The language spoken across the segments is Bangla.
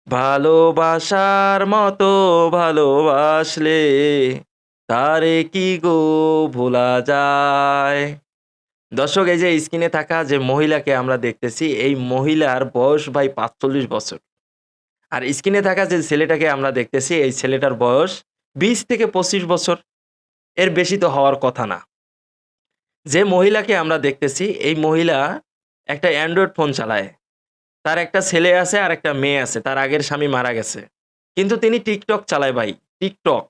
ভালোবাসার মতো ভালোবাসলে তারে কি গো ভোলা যায়। দর্শক এই যে স্ক্রিনে থাকা যে মহিলাকে আমরা দেখতেছি, এই মহিলার বয়স ভাই ৪৫ বছর। আর স্ক্রিনে থাকা যে ছেলেটাকে আমরা দেখতেছি, এই ছেলেটার বয়স ২০ থেকে ২৫ বছর। এর বেশি তো হওয়ার কথা না। যে মহিলাকে আমরা দেখতেছি, এই মহিলা একটা অ্যান্ড্রয়েড ফোন চালায়। তার একটা ছেলে আছে আর একটা মেয়ে আছে। তার আগের স্বামী মারা গেছে। কিন্তু তিনি TikTok চালায় ভাই। TikTok।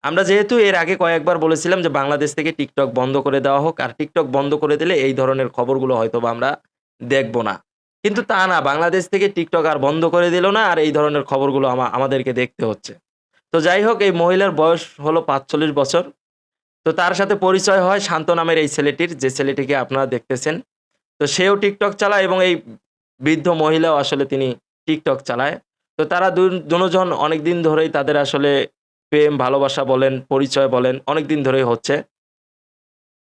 আমরা যেহেতু এর আগে কয়েকবার বলেছিলাম যে বাংলাদেশ থেকে TikTok বন্ধ করে দেওয়া হোক। আর TikTok বন্ধ করে দিলে এই ধরনের খবরগুলো হয়তোবা আমরা দেখব না। কিন্তু তা না, বাংলাদেশ থেকে TikTok আর বন্ধ করে দিল না। আর এই ধরনের খবরগুলো আমাদেরকে দেখতে হচ্ছে। তো যাই হোক, এই মহিলার বয়স হলো ৪৫ বছর। তো তার সাথে পরিচয় হয় শান্ত নামের এই ছেলেটির, যে ছেলেটিকে আপনারা দেখতেছেন। তো সেও TikTok চালায় এবং এই বৃদ্ধ মহিলাও আসলে তিনি TikTok চালায়। তো তারা দুজন অনেকদিন ধরেই তাদের আসলে প্রেম, ভালোবাসা বলেন, পরিচয় বলেন, অনেকদিন ধরেই হচ্ছে।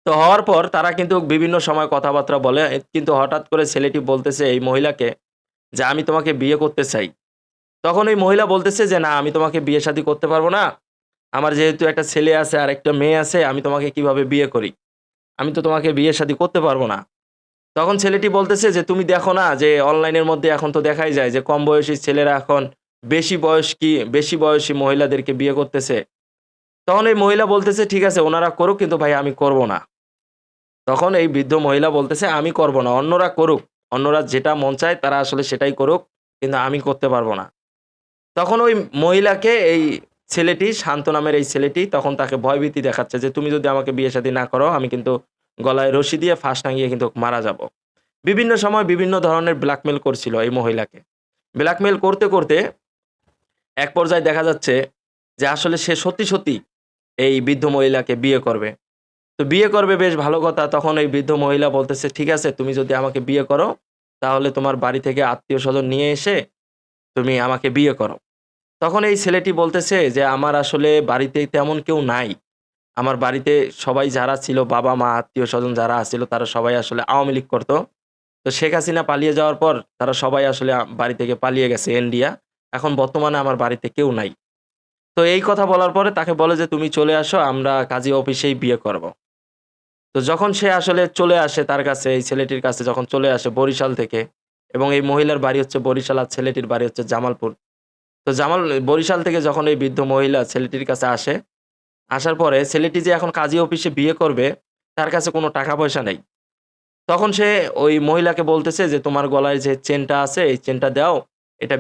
তো হওয়ার পর তারা কিন্তু বিভিন্ন সময় কথাবার্তা বলে। কিন্তু হঠাৎ করে ছেলেটি বলতেছে এই মহিলাকে যে, "আমি তোমাকে বিয়ে করতে চাই।" তখন এই মহিলা বলতেছে যে, "না, আমি তোমাকে বিয়ে-শাদী করতে পারব না। আমার যেহেতু একটা ছেলে আছে আর একটা মেয়ে আছে, আমি তোমাকে কিভাবে বিয়ে করি? আমি তো তোমাকে বিয়ে-শাদী করতে পারব না।" তখন ছেলেটি বলতেছে যে, "তুমি দেখো না যে অনলাইনের মধ্যে এখন তো দেখাই যায় যে কম বয়সী ছেলেরা এখন বেশি বয়সী মহিলাদেরকে বিয়ে করতেছে।" তখন এই মহিলা বলতেছে, "ঠিক আছে ওনারা করুক কিন্তু ভাই আমি করব না।" তখন এই বৃদ্ধ মহিলা বলতেছে, "আমি করব না। অন্যরা করুক। অন্যরা যেটা মন চায় তারা আসলে সেটাই করুক। কিন্তু আমি করতে পারব না।" তখন ওই মহিলাকে এই ছেলেটি, শান্ত নামের এই ছেলেটি তখন তাকে ভয়ভীতি দেখাচ্ছে যে, "তুমি যদি আমাকে বিয়ে-শাদী না করো আমি কিন্তু গলায় রশি দিয়ে ফাঁস টাঙিয়ে কিন্তু মারা যাব।" বিভিন্ন সময় বিভিন্ন ধরনের ব্ল্যাকমেইল করছিল এই মহিলাকে। ব্ল্যাকমেইল করতে এক পর্যায়ে দেখা যাচ্ছে যে আসলে সে সত্যি এই বৃদ্ধ মহিলাকে বিয়ে করবে। তো বিয়ে করবে বেশ ভালো কথা। তখন এই বৃদ্ধ মহিলা বলতেছে, "ঠিক আছে তুমি যদি আমাকে বিয়ে করো, তাহলে তোমার বাড়ি থেকে আত্মীয়স্বজন নিয়ে এসে তুমি আমাকে বিয়ে করো।" তখন এই ছেলেটি বলতেছে যে, "আমার আসলে বাড়িতে তেমন কেউ নাই। আমার বাড়িতে সবাই যারা ছিল বাবা-মা, আত্মীয়স্বজন যারা আছিল তারা সবাই আসলে আওয়ামী লীগ করত। তো শেখ হাসিনা পালিয়ে যাওয়ার পর তারা সবাই আসলে বাড়ি থেকে পালিয়ে গেছে ইন্ডিয়া। এখন বর্তমানে আমার বাড়িতে কেউ নাই।" তো এই কথা বলার পরে তাকে বলে যে, "তুমি চলে আসো, আমরা কাজী অফিসেই বিয়ে করব।" তো যখন সে আসলে চলে আসে তার কাছে, এই ছেলেটির কাছে যখন চলে আসে বরিশাল থেকে, এবং এই মহিলার বাড়ি হচ্ছে বরিশাল আর ছেলেটির বাড়ি হচ্ছে জামালপুর। তো বরিশাল থেকে যখন এই বৃদ্ধ মহিলা ছেলেটির কাছে আসে, আসার পরে ছেলেটি যে এখন কাজী অফিসে বিয়ে করবে, তার কাছে কোনো টাকা পয়সা নেই। তখন সে ওই মহিলাকে বলতেছে যে, "তোমার গলায় যে চেইনটা আছে, এই চেইনটা দাও। এটা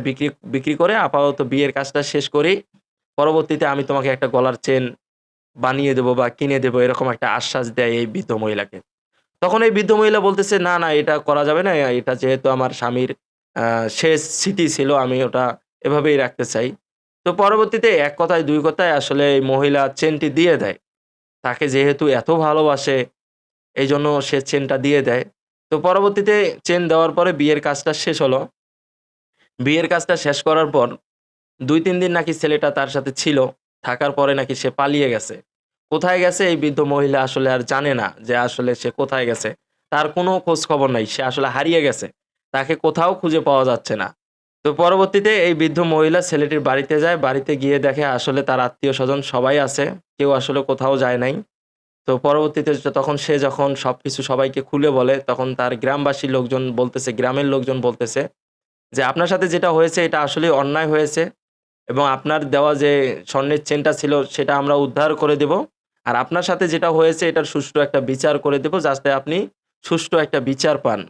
বিক্রি করে আপাতত বিয়ের কাজটা শেষ করি। পরবর্তীতে আমি তোমাকে একটা গলার চেইন বানিয়ে দেব বা কিনে দেব।" এরকম একটা আশ্বাস দেয় এই বৃদ্ধ মহিলাকে। তখন এই বৃদ্ধ মহিলা বলতেছে, "না, না এটা করা যাবে না। এটা যেহেতু আমার স্বামীর আ শেষ স্মৃতি ছিল, আমি ওটা এভাবেই রাখতে চাই।" তো পরবর্তীতে এক কথায় দুই কথায় আসলে এই মহিলা চেইনটি দিয়ে দেয়। তাকে যেহেতু এত ভালোবাসে, এইজন্য সে চেইনটা দিয়ে দেয়। তো পরবর্তীতে চেইন দেওয়ার পরে বিয়ের কাজটা শেষ হলো। বিয়ের কাজটা শেষ করার পর ২-৩ দিন নাকি ছেলেটা তার সাথে ছিল। থাকার পরে নাকি সে পালিয়ে গেছে। কোথায় গেছে এই বৃদ্ধ মহিলা আসলে আর জানে না যে আসলে সে কোথায় গেছে। তার কোনো খোঁজ খবর নাই। সে আসলে হারিয়ে গেছে। তাকে কোথাও খুঁজে পাওয়া যাচ্ছে না। তো পরবর্তীতে এই বৃদ্ধ মহিলা ছেলেটির বাড়িতে যায়। বাড়িতে গিয়ে দেখে আসলে তার আত্মীয়স্বজন সবাই আছে। কেউ আসলে কোথাও যায় নাই। তো পরবর্তীতে তখন সে যখন সবকিছু সবাইকে খুলে বলে, তখন তার গ্রামের লোকজন বলতেছে যে, "আপনার সাথে যেটা হয়েছে এটা আসলেই অন্যায় হয়েছে। এবং আপনার দেওয়া যে স্বর্ণের চেইনটা ছিল সেটা আমরা উদ্ধার করে দেব। আর আপনার সাথে যেটা হয়েছে এটার সুষ্ঠু একটা বিচার করে দেব যাতে আপনি সুষ্ঠু একটা বিচার পান।"